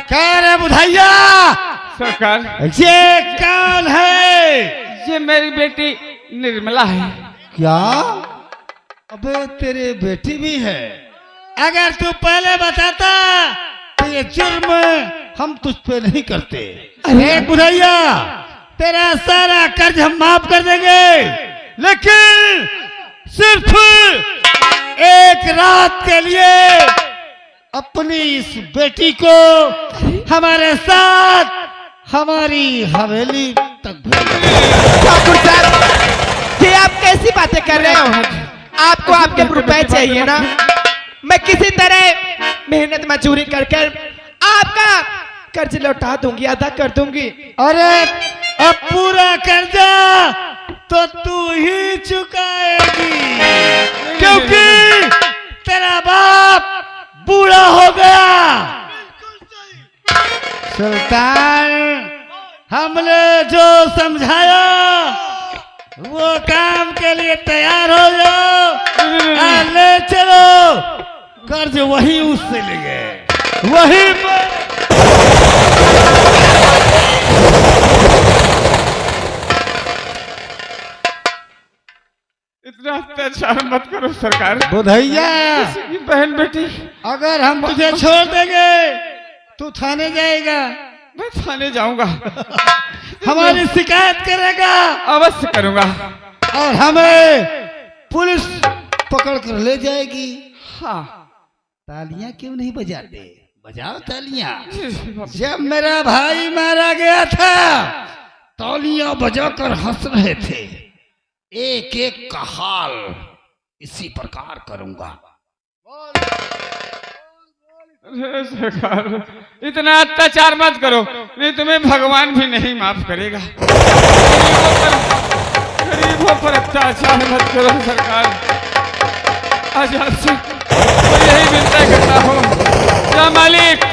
क्या रे बुधैया? सरकार, ये कौन है? ये मेरी बेटी निर्मला है। क्या? अबे तेरे बेटी भी है? अगर तू पहले बताता तो ये जुर्म हम तुझ पे नहीं करते। अरे बुधैया, तेरा सारा कर्ज हम माफ कर देंगे, लेकिन सिर्फ एक रात के लिए अपनी इस बेटी को हमारे साथ हमारी हवेली तक भेज। ठाकुर साहब, ये आप कैसी बातें कर रहे हो? आपको आपके रुपए चाहिए ना? मैं किसी तरह मेहनत मजदूरी कर कर आपका कर्ज लौटा दूंगी, अदा कर दूंगी। अरे अब पूरा कर्जा तो तू ही चुकाएगी, क्योंकि तेरा बाप बूढ़ा हो गया। सुल्तान, हमने जो समझाया वो काम के लिए तैयार हो जाओ और ले चलो। कर्ज वही उससे ले गए, वही पर। इतना अत्याचार मत करो सरकार। बुधैया, किसी की बहन बेटी। अगर हम तुझे छोड़ देंगे तू थाने जाएगा, मैं थाने जाऊंगा। हमारी शिकायत करेगा, अवश्य करूंगा। और हमें पुलिस पकड़ कर ले जाएगी। हाँ, तालियां क्यों नहीं बजाते? बजाओ तालियां। जब मेरा भाई मारा गया था तालियां बजाकर हंस रहे थे। एक एक का हाल इसी प्रकार करूंगा। अरे सरकार, इतना अत्याचार मत करो, नहीं तुम्हें भगवान भी नहीं माफ करेगा। गरीबों पर अत्याचार मत करो सरकार। आज आपसे मैं यही विनती करता हूँ, या मालिक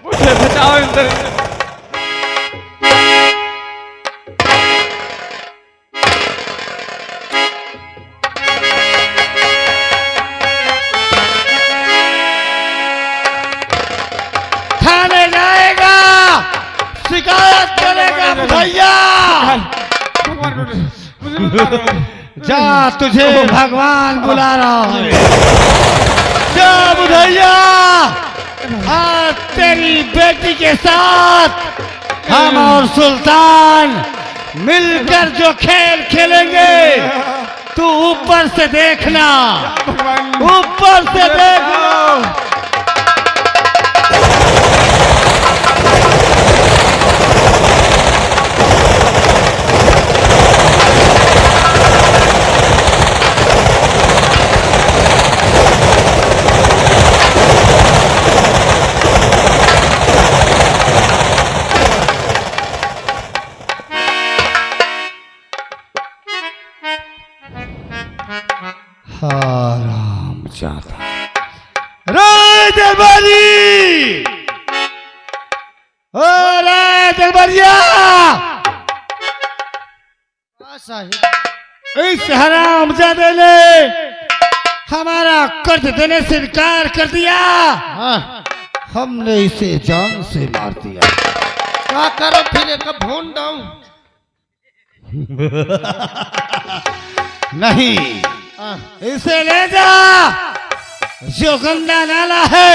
मुझे बचाओ इंद्र। थाने जाएगा, शिकायत करेगा भैया। जा, तुझे भगवान बुला रहा है। जा बुधैया, आज तेरी बेटी के साथ हम और सुल्तान मिलकर जो खेल खेलेंगे तू ऊपर से देखना, ऊपर से देखना। राम जाता राय दरबारी, ओ राय दरबारिया, इस हरामजादे ने हमारा कर्ज देने से इनकार कर दिया। हमने इसे जान से मार दिया। क्या करो फिर? एक भून दो। नहीं, इसे ले जा, जो गंदा नाला है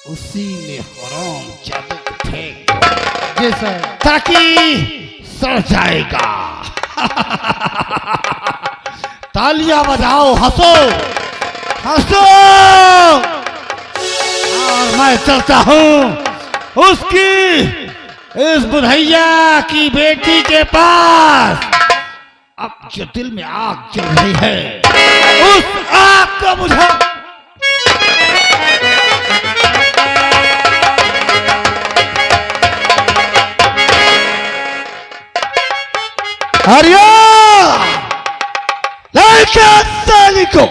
उसी में हराम जादू को फेंक दो। जी सर। ताकि सड़ जाएगा। तालियां बजाओ, हंसो हंसो। और मैं चलता हूँ उसकी, इस बुधैया की बेटी के पास। अब जो दिल में आग जल रही है, उस आग को बुझा। हरिया लड़का साली को।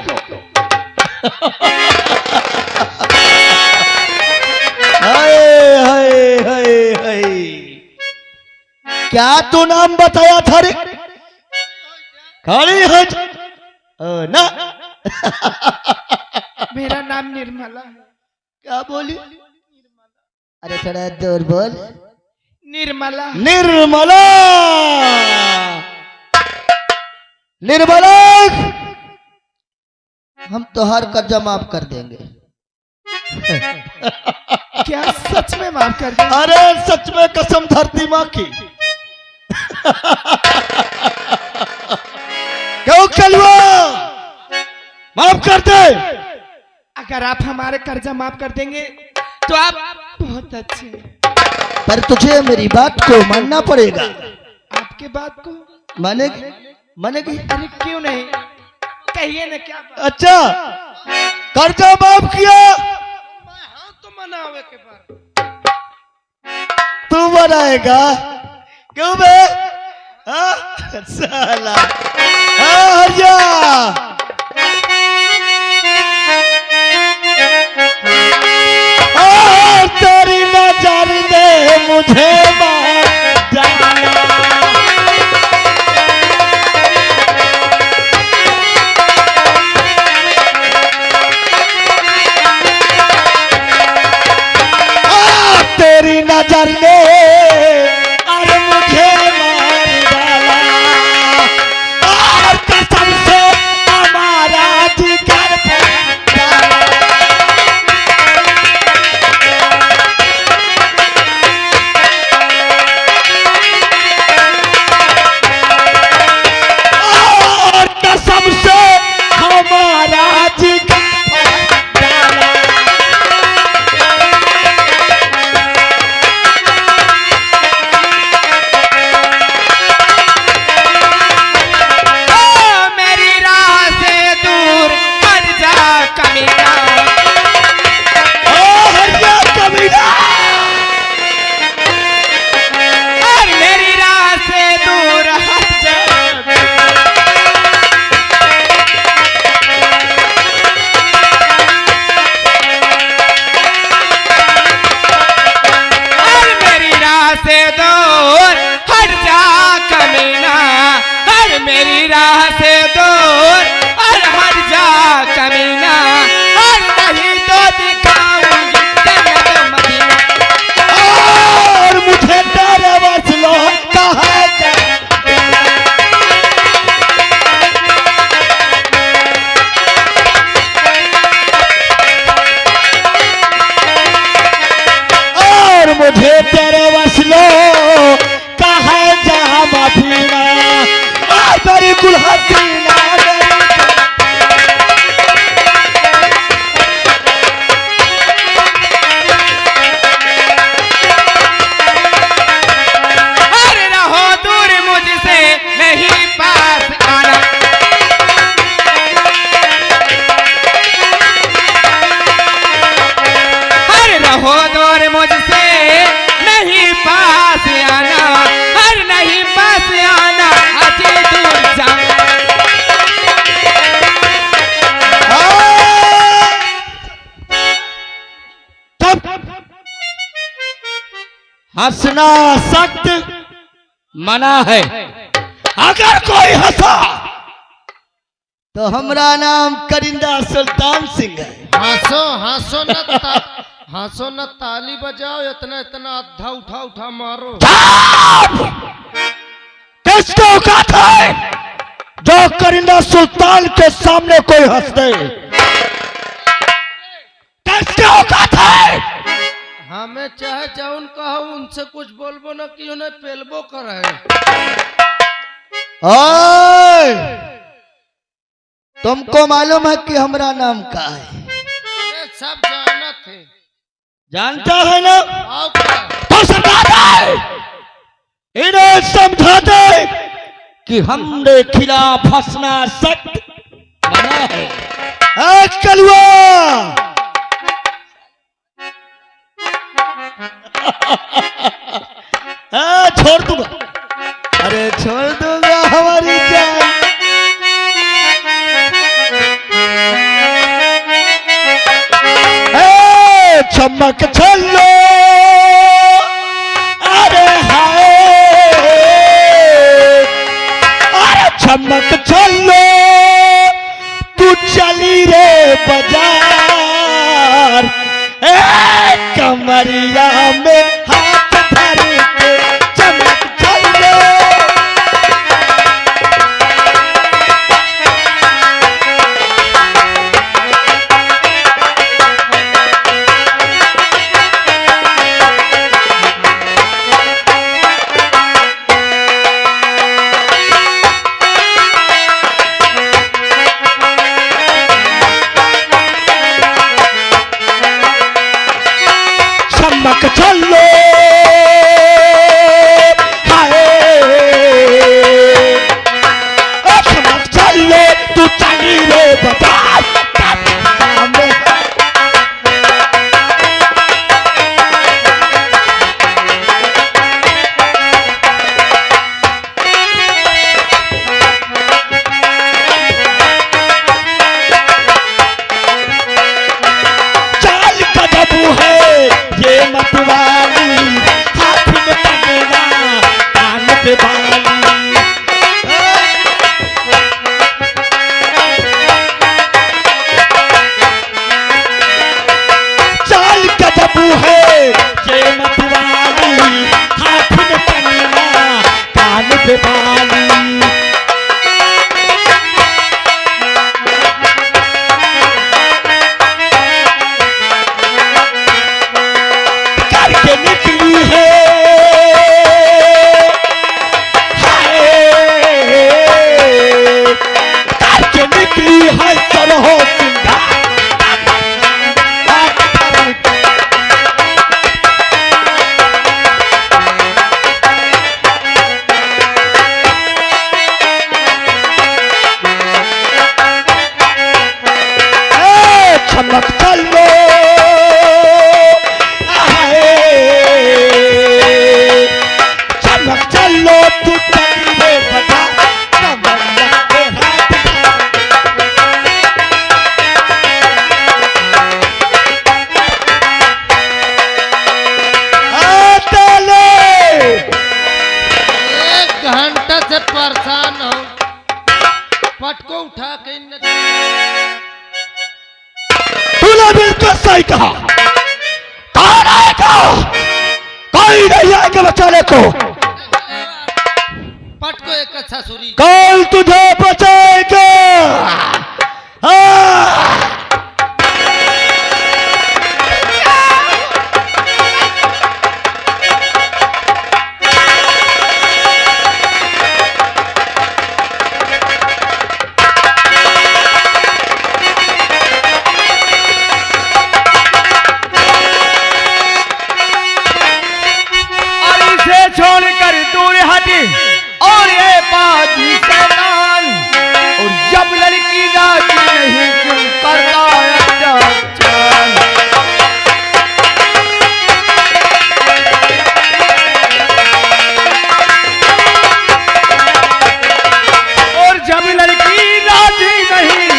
हाय हाय हाय हाय, क्या तू नाम बताया था रे? खाली हज ना। मेरा नाम निर्मला है। क्या बोली? अरे थोड़ा जोर बोल। निर्मला। निर्मला, निर्मला, हम तोहार कर्जा माफ कर देंगे। क्या सच में माफ कर दे? अरे सच में, कसम धरती माँ की। क्यों कलवा, माफ कर दे। अगर आप हमारे कर्जा माफ कर देंगे तो आप बहुत अच्छे हैं। पर तुझे मेरी बात को मानना पड़ेगा। आपके बात को मानेगी? मानेगी? अरे क्यों नहीं, कहिए ना क्या बात? अच्छा, कर्जा माफ किया हाँ तो मनावे के बाद तू बनाएगा? क्यों बे? हाँ? साला, हाँ हरिया। तेरी नजर ने मुझे मार डाला। तेरी नजर ने अरे मुझे मार डाला, और कसम से हमारा जिगर फाड़ डाला। और कसम से हमारा जिगर फाड़ डाला। मेरी राह से दूर हट जा कमीना। ओ हरिया कमीना, और मेरी राह से दूर हट जा। और मेरी राह से दूर हट जा कमीना। और मेरी राह से दूर और हट जा कमीना। और नहीं तो दिखाऊंगी जन्नत मदीना। और मुझे तेरे वसलो कहा जा। और मुझे तेरे वसलो कहा जा मदीना। मेरी गुलहसीना और रहो दूर मुझसे नहीं पास आना। और रहो दूर मुझसे नहीं पास आना। और नहीं पास आना, अति दूर जाना। हंसना सख्त मना है। अगर कोई हंसा तो हमरा नाम करिंदा सुल्तान सिंह है। हंसो हंसो हंसो न ताली बजाओ, इतना इतना अद्धा उठा उठा मारो। किसको औकात है जो करिंदा सुल्तान के सामने कोई हंस दे? किसको औकात है? हमें चाहे जौन कहो उनसे कुछ बोलबो न कि उन्हें पेलबो करे। ओए, तुमको मालूम है कि हमरा नाम का है? अरे सब जाना थे। जानता है ना? आओ क्या? तो समझा दे, इन्हें समझा दे कि हमने खिलाफ हंसना सख्त मना है। कलुआ, छोड़ दूंगा। अरे छोड़ दूंगा हमारी जान। चमक छल्लो, अरे हाय, अरे चमक छल्लो, तू चली रे बाजार। कमरिया में हाथ धर के चमक चलो। चमक चलो हाय, चमक चलो तू चली रे बता। चाल कदम है ये मतवाली, हाथ में कंगना कान पे बाली। चाल कदम है ये मतवाली, हाथ में कंगना कान पे बाली। करके निकली है हाय, करके निकली है तरहो सिंगार। चमक चलो चमक चलो तू चली रे बता। कमरिया पे हाथ चले। 1 घंटा से परेशान हूँ, पटको उठा के तूने बिल्कुल सही कहा। कौन आएगा? कोई नहीं आएगा बचाने को। पटको एक अच्छा सुरी। कौन तुझे बचाएगा? और इसे छोड़कर दूर हटी और ये बाजी शैतान। और जब लड़की राजी नहीं क्यों करता अत्याचार। और जब लड़की राजी नहीं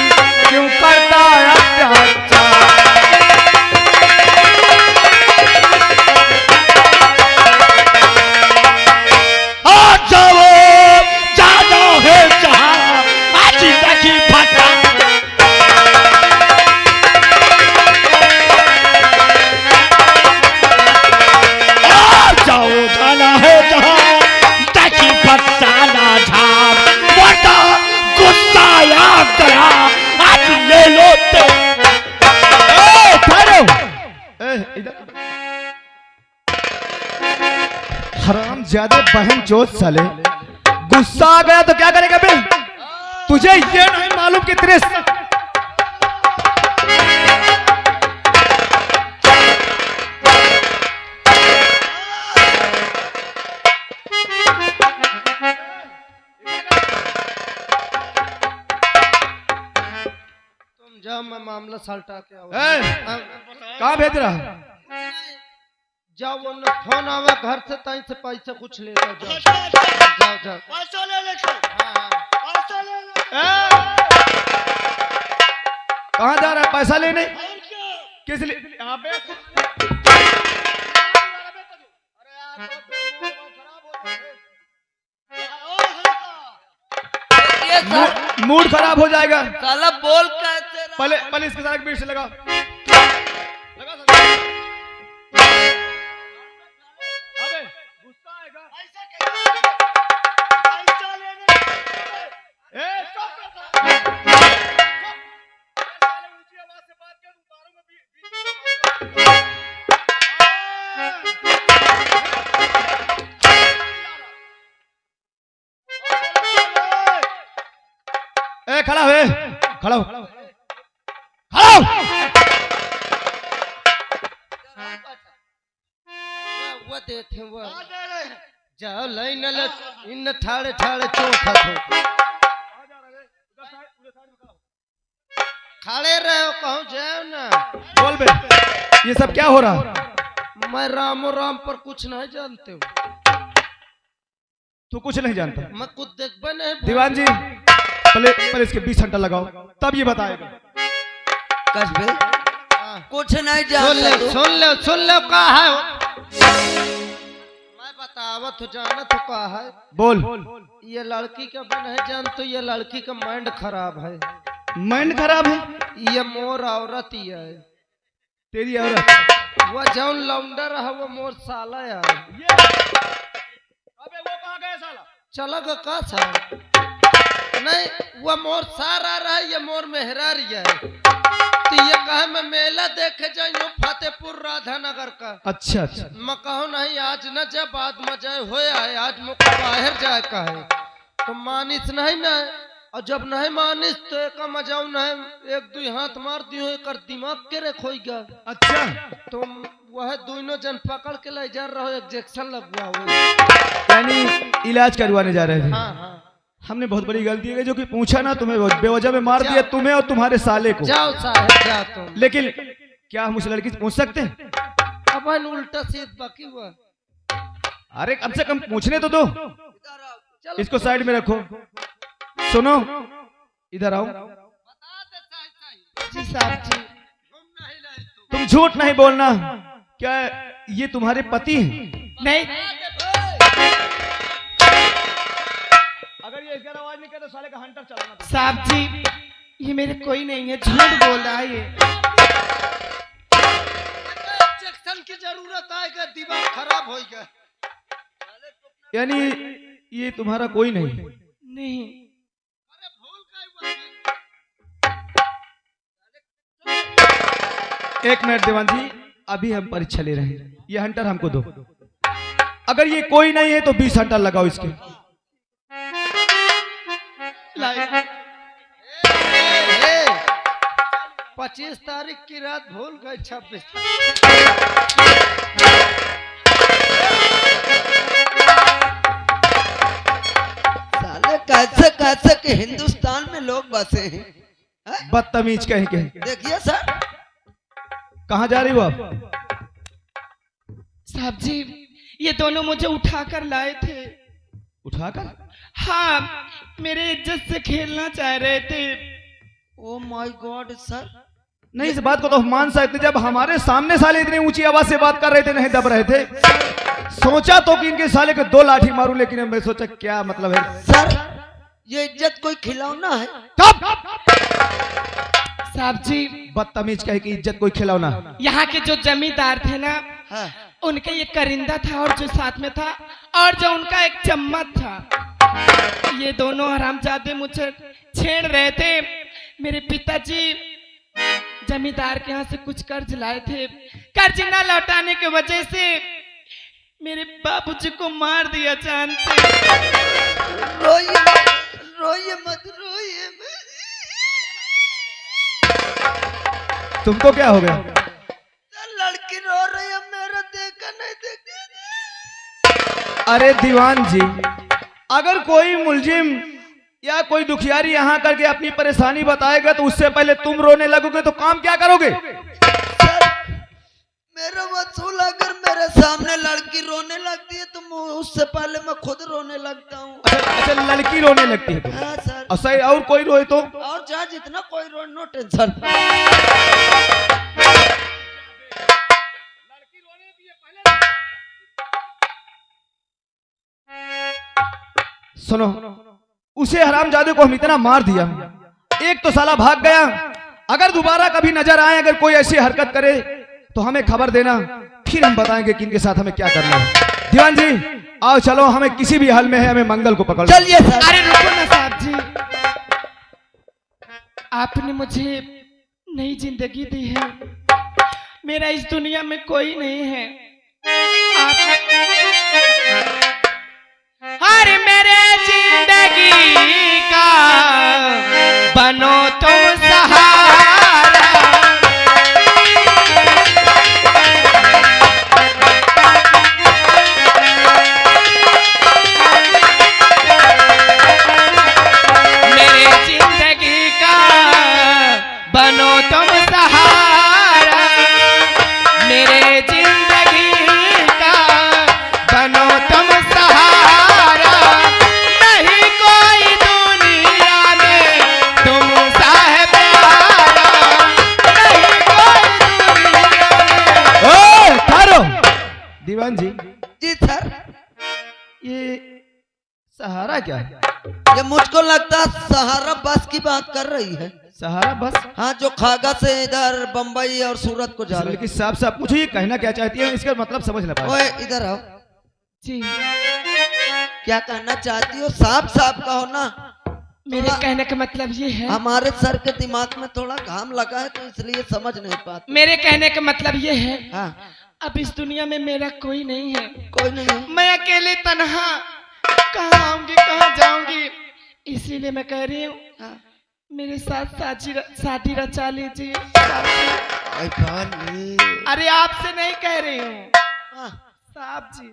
क्यों करता अत्याचार। आ जाओ जाना है जहाँ आज तक फटा। आ जाओ जाना है जहाँ तक फटाना झाड़। बड़ा गुस्सा याद करा आज ले लो ते। ठहरो। हराम ज्यादा बहन चोद साले। गुस्सा आ गया तो क्या करेगा बे? तुझे ये नहीं मालूम कि तेरे तुम जाओ, मैं मामला सलटा के आऊँ। कहाँ भेज रहा है? जाओ, वो न फोन आवे घर से, तहीं से पैसे कुछ ले लो। जाओ जाओ। पैसा ले ले, हाँ, पैसा ले ले। कहाँ जा रहा है पैसा लेने? किस लिए? यहाँ पे मूड खराब हो जाएगा। साला बोल कैसे रहा? पहले इसके साथ बीच से लगा। खड़ा हुए, खड़ा हो, खड़ा हो। वो देखे वो जाओ लाइन ले इन ठाड़े ठाड़े चौथा थो खड़े रहो कहूँ जाओ ना। बोल बे, ये सब क्या हो रहा? मैं रामो राम पर कुछ नहीं जानते हूँ। तू कुछ नहीं जानता? मैं कुछ देखबे नहीं। दीवान जी पहले इसके 20 घंटा लगाओ, तब ये बताएगा। कसबे कुछ नहीं सुन ले का है मैं बतावत हो जानत हो का है। बोल। ये लड़की का भी नहीं जानते, ये लड़की का माइंड खराब है। माइंड खराब है? ये मोर औरत ही है। तेरी औरत? वो जौन लौंडर है वो मोर साला है। अबे वो कहाँ गया साला? चला गया का साला? नहीं वो मोर सार आ रहा है, ये मोर मेहरार है। तो ये कहे मैं मेला देखे जाइयो फतेहपुर राधानगर का। अच्छा अच्छा। मैं कहूँ नहीं आज न जा, बाद में जाए होए है, आज मुझको बाहर जाए का है। तो मानिस नहीं ना, और जब नहीं मानिस तो एक मजाऊ नहीं, एक दो हाथ मार दियो, एक दिमाग के रे खोईगा। अच्छा। तो वह दोनों जन पकड़ के ले जा रहा, इंजेक्शन लगवा हुआ, यानी इलाज करवाने जा रहे थे। हाँ हाँ। हमने बहुत बड़ी गलती है जो कि पूछा ना, तुम्हें बेवजह में मार दिया, तुम्हें और तुम्हारे साले को। जाओ साहब जाओ तुम। लेकिन क्या हम उस लड़की से पूछ सकते हैं? अपन उल्टा सीध बाकी हुआ। अरे कम से कम पूछने तो दो। चलो इसको साइड में रखो। सुनो, इधर आओ। जी साहब जी। तुम झूठ नहीं बोलना, क्या ये तुम्हारे पति हैं? नहीं अगर ये इसका आवाज नहीं करे तो साले का हंटर चलाना। साहब जी, ये मेरे कोई नहीं है, झूठ बोल रहा है ये। इंजेक्शन की जरूरत आएगा, दिमाग खराब होएगा। यानी ये तुम्हारा कोई नहीं? नहीं। एक मिनट दीवान जी, अभी हम परीक्षा ले रहे हैं, ये हंटर हमको दो। अगर ये कोई नहीं है तो 20 हंटर लगाओ इसके। 25 तारीख की रात भूल गए, 26 साले कैसे कैसे के हिंदुस्तान में लोग बसे हैं? बदतमीज कहीं के। देखिए सर, कहाँ जा रही हो आप? साहब जी, ये दोनों मुझे उठाकर लाए थे। उठाकर? हाँ, मेरे इज्जत से खेलना चाह रहे थे। ओ माय गॉड सर, नहीं, इस बात को तो हम मान सकते, जब हमारे सामने साले इतनी ऊंची आवाज से बात कर रहे थे, नहीं दब रहे थे। सोचा तो कि इनके साले को 2 लाठी मारूं, लेकिन मैं सोचा क्या मतलब है। सर ये इज्जत कोई खिलौना है? कब? साहब जी, बदतमीज कहे कि इज्जत कोई खिलौना। यहाँ के जो जमींदार थे ना, हाँ। उनका ये करिंदा था, और जो साथ में था, और जो उनका एक चम्मच था, ये दोनों हरामजादे मुझे छेड़ रहे थे। मेरे पिताजी जमींदार के यहाँ से कुछ कर्ज लाए थे, कर्ज ना लौटाने की वजह से मेरे बाबूजी को मार दिया जान से। रोइए मत रोइए। तुमको क्या हो गया? लड़की रो रही है, मेरा देखा नहीं देखा। अरे दीवान जी, अगर कोई मुलजिम या कोई दुखियारी यहाँ करके अपनी परेशानी बताएगा तो उससे पहले तुम रोने लगोगे तो काम क्या करोगे? सर मेरा वसूल अगर मेरे सामने लड़की रोने लगती है तो उससे पहले मैं खुद रोने लगता हूँ। अच्छा, लड़की रोने लगती है तो? हाँ सर। और सही और कोई रोए तो? और चाहे जितना कोई रो, नो टेंशन। सुनो, उसे हरामजादे को हम इतना मार दिया, एक तो साला भाग गया। अगर दोबारा कभी नजर आए, अगर कोई ऐसी हरकत करे तो हमें खबर देना, फिर हम बताएंगे कि इनके साथ हमें क्या करना है। दीवान जी आओ, चलो, हमें किसी भी हाल में है, हमें मंगल को पकड़। चलिए सर। अरे रुको ना साहब जी, आपने मुझे नई जिंदगी दी है, मेरा इस दुनिया में कोई नहीं है। हर मेरे जिंदगी का बनो तुम सहारा। मेरे जिंदगी का बनो तुम सहारा, मेरे जिंदगी का बनो तुम सहारा। नहीं कोई दुनिया में तुमसा है प्यारा, नहीं कोई दुनिया में। ओ ठहरो दीवान जी, जी सर, ये सहारा क्या है? ये मुझको लगता है सहारा बस की बात कर रही है। सहारा बस? हाँ, जो खागा से इधर बम्बई और सूरत को जा रही लेकिन साहब साहब मुझे ये कहना क्या चाहती है, इसका मतलब समझ ना है। पाया। ओए इधर आओ, जी क्या कहना चाहती हो? साफ साफ कहो ना। मेरे कहने का मतलब ये है, हमारे सर के दिमाग में थोड़ा घाम लगा है तो इसलिए समझ नहीं पाते। मेरे कहने का मतलब ये है, हाँ, अब इस दुनिया में मेरा कोई नहीं है, कोई नहीं है। मैं अकेले तन्हा कहाँ आऊंगी कहाँ जाऊंगी, इसीलिए मैं कह रही हूँ हाँ। मेरे साथ शादी रचा लीजिए। ओए बाली। अरे आपसे नहीं कह रही हूँ, हाँ, साहब जी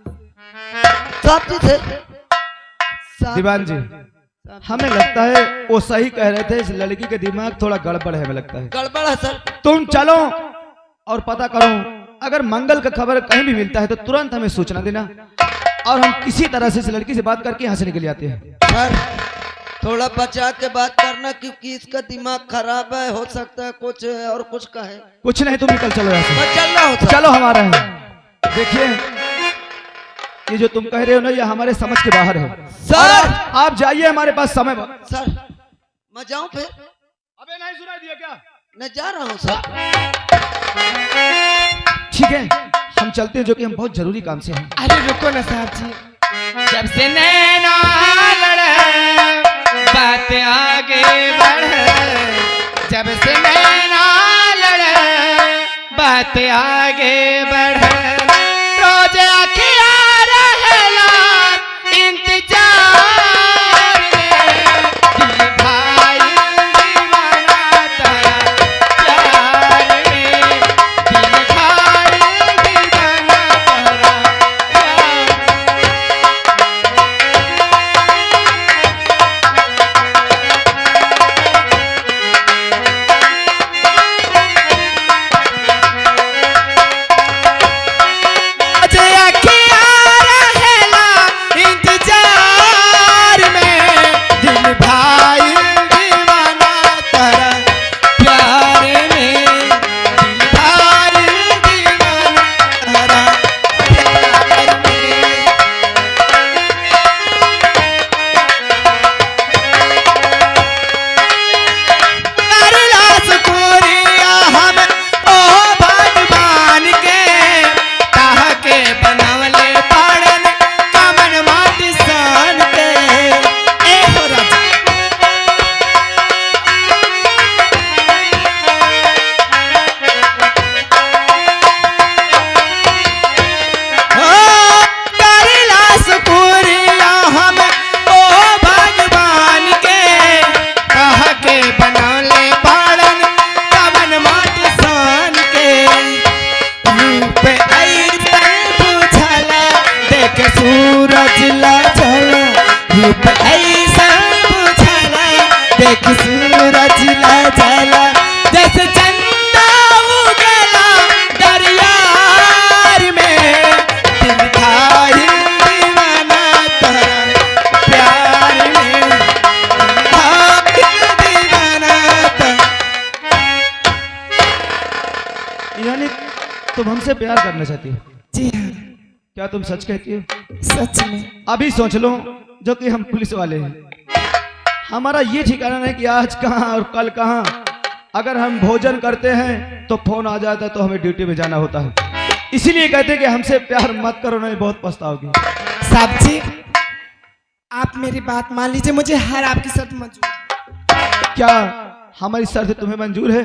साफ जी थे। साफ- दीवान जी, हमें लगता है वो सही कह रहे थे, इस लड़की के दिमाग थोड़ा गड़बड़ है, हमें लगता है। गड़बड़ है सर। तुम चलो और पता करो, अगर मंगल का खबर कहीं भी मिलता है तो तुरंत हमें सूचना देना, और हम किसी तरह से इस लड़की से बात करके यहाँ से निकल जाते हैं। सर थोड़ा बचा के बात करना, क्योंकि इसका दिमाग खराब है, हो सकता है कुछ और कुछ कहे। कुछ नहीं, तुम निकल चलो यहाँ से। मैं चल रहा हूँ सर। चलो हमारा है। देखिए, ये जो तुम कह रहे हो ना, ये हमारे समझ के बाहर है। सर आप जाइए, हमारे पास समय। सर मैं जाऊं फिर? अबे नहीं सुनाई दिया क्या? मैं जा रहा हूँ सर। ठीक है, हम चलते हैं, जो कि हम बहुत जरूरी काम से हैं। अरे रुको ना साहब जी, जब से नैना लड़े बात आगे बढ़े, जब से नैना लड़े बात आगे बढ़े, रोज अखिया रहेला इंतजार में, दिल भाई दीवाना तेरा प्यार में, दिल भाई दीवाना तेरा प्यार। मुझे अखिया रहेला इंतजार में, दिल भाई दीवाना तेरा प्यार में, दिल भाई दीवाना तेरा प्यार में। करला शुक्रिया हम ओ भगवान के, ताह के बनवले पड़न कमन माटी सान के। ए हो राजा हो, करला शुक्रिया हम ओ भगवान के, ताह के बनवले पड़न कमन माटी सान के। रूप ऐसा बुझला देख सूरज ला जला, रूप ऐसा बुझला देख सूरज ला जला, जैसे चंदा उगला दरियार में, दिल भाई दीवाना तेरा प्यार में, दिल भाई दीवाना तेरा। यानी तुम हमसे प्यार करना चाहती हो? जी हाँ, क्या तुम सच कहती हो? सच में। अभी सोच लो, जो कि हम पुलिस वाले हैं, हमारा ये ठिकाना नहीं कि आज कहाँ और कल कहाँ। अगर हम भोजन करते हैं तो फोन आ जाता है, तो हमें ड्यूटी में जाना होता है। इसीलिए कहते हैं कि हमसे प्यार मत करो, नहीं बहुत पछताओगी। साहब जी आप मेरी बात मान लीजिए, मुझे हर आपकी शर्त मंजूर। क्या हमारी शर्त तुम्हें मंजूर है?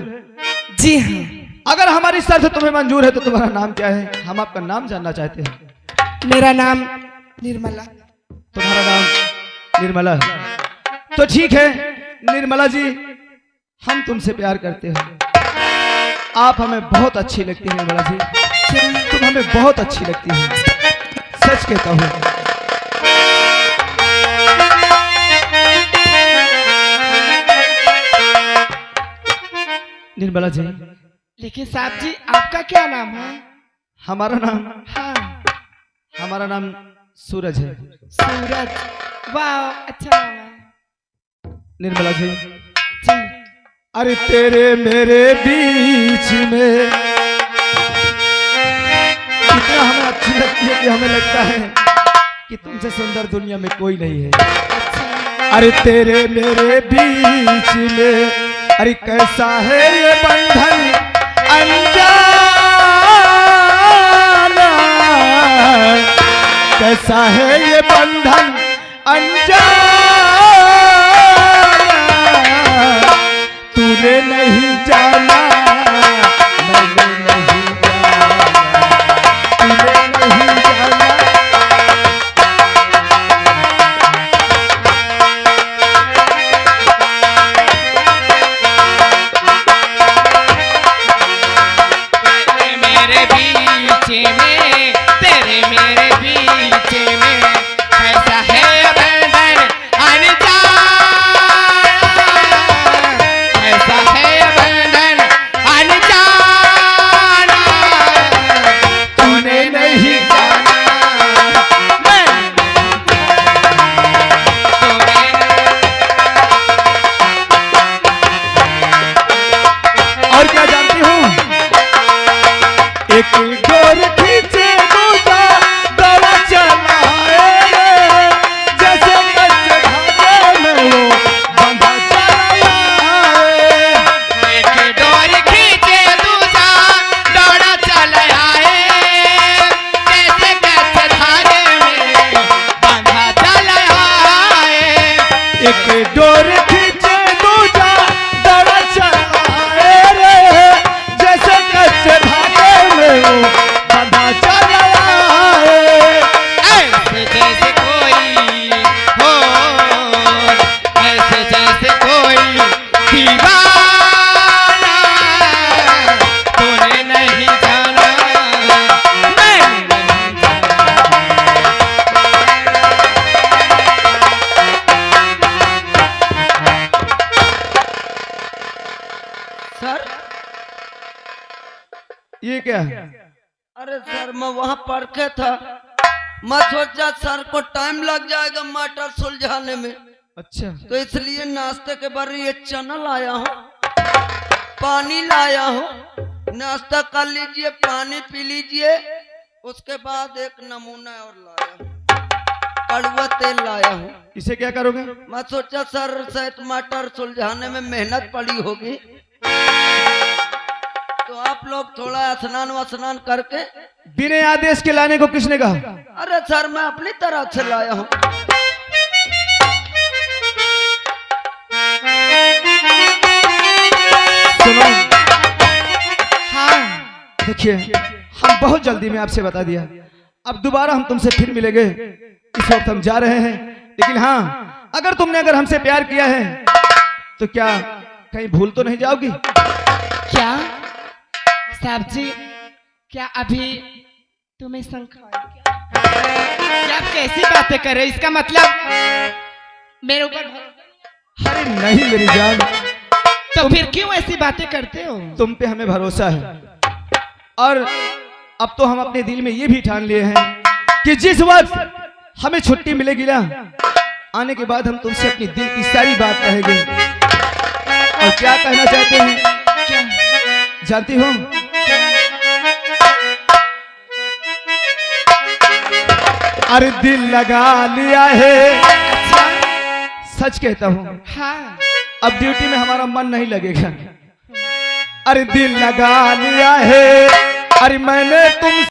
जी हाँ। अगर हमारी शर्त तुम्हें मंजूर है तो तुम्हारा नाम क्या है? हम आपका नाम जानना चाहते हैं। मेरा नाम निर्मला। तुम्हारा नाम निर्मला है? तो ठीक है निर्मला जी, हम तुमसे प्यार करते हैं। आप हमें बहुत अच्छी लगती हैं निर्मला जी, तुम हमें बहुत अच्छी लगती हैं, सच कहता हूँ। निर्मला जी, लेकिन साहब जी आपका क्या नाम है? हमारा नाम हाँ, हमारा नाम सूरज है। सूरज। वाह, अच्छा नाम है। निर्मला जी, जी। अरे तेरे मेरे बीच में कितना हमें अच्छी लगती है कि हमें लगता है कि तुमसे सुंदर दुनिया में कोई नहीं है। अच्छा। अरे तेरे मेरे बीच में, अरे कैसा है ये बंधन अनजाना, कैसा है ये बंधन अनजाना, तूने नहीं जाना, मैंने नहीं जाना, तूने नहीं जाना। मेरे बीच में, तेरे मेरे बीच में कैसा है बंधन अनजाना, कैसा है बंधन अनजाना, तूने नहीं जाना, और क्या जानती हूँ, एक डोर खींचे दूजा दौड़ा चलाए, जैसे कच्चे धागे में वो बंधा चलाए। एक डोर खींचे दूजा दौड़ा चला आए, जैसे कच्चे धागे में बंधा चला आए। एक डोर खींचे दूजा दौड़ा चलाए रे, जैसे कच्चे धागे में वो बंधा चलाए। ऐसे जैसे कोई हो, ऐसे जैसे कोई दीवाना, तूने नहीं जाना, मैंने नहीं जाना। सर, ये क्या है? अरे सर मैं वहाँ परखे था, मैं सोचा सर को टाइम लग जाएगा मटर सुलझाने में, अच्छा, तो इसलिए नाश्ते के बारे ये चना लाया हूँ, पानी लाया हूँ, नाश्ता कर लीजिए, पानी पी लीजिए, उसके बाद एक नमूना और लाया हूँ, कड़वा तेल लाया हूँ। इसे क्या करोगे? मैं सोचा सर शायद मटर सुलझाने में मेहनत पड़ी होगी, तो आप लोग थोड़ा स्नान वस्नान करके। बिना आदेश के लाने को किसने कहा? अरे सर मैं अपनी तरफ से लाया हूँ। सुनो, हाँ, देखिए हम बहुत जल्दी में आपसे बता दिया, अब दोबारा हम तुमसे फिर मिलेंगे, इस वक्त हम जा रहे हैं, लेकिन हाँ अगर तुमने हमसे प्यार किया है तो क्या कहीं भूल तो नहीं जाओगी? क्या साहब जी, क्या अभी तुम्हें शंका है क्या? क्या आप कैसी बातें कर रहे हो? इसका मतलब मेरे ऊपर भरोसा अरे नहीं मेरी जान, तो फिर क्यों ऐसी बातें करते हो? तुम पे हमें भरोसा है, और अब तो हम अपने दिल में ये भी ठान लिए हैं कि जिस वक्त हमें छुट्टी मिलेगी ना, आने के बाद हम तुमसे अपनी दिल की सारी बात कहेंगे। और क्या कहना चाहते हैं क्या? जानती हो? अरे दिल लगा लिया है, अच्छा, सच कहता हूँ, हाँ, अब ड्यूटी में हमारा मन नहीं लगेगा। अरे दिल लगा लिया है, अरे मैंने तुम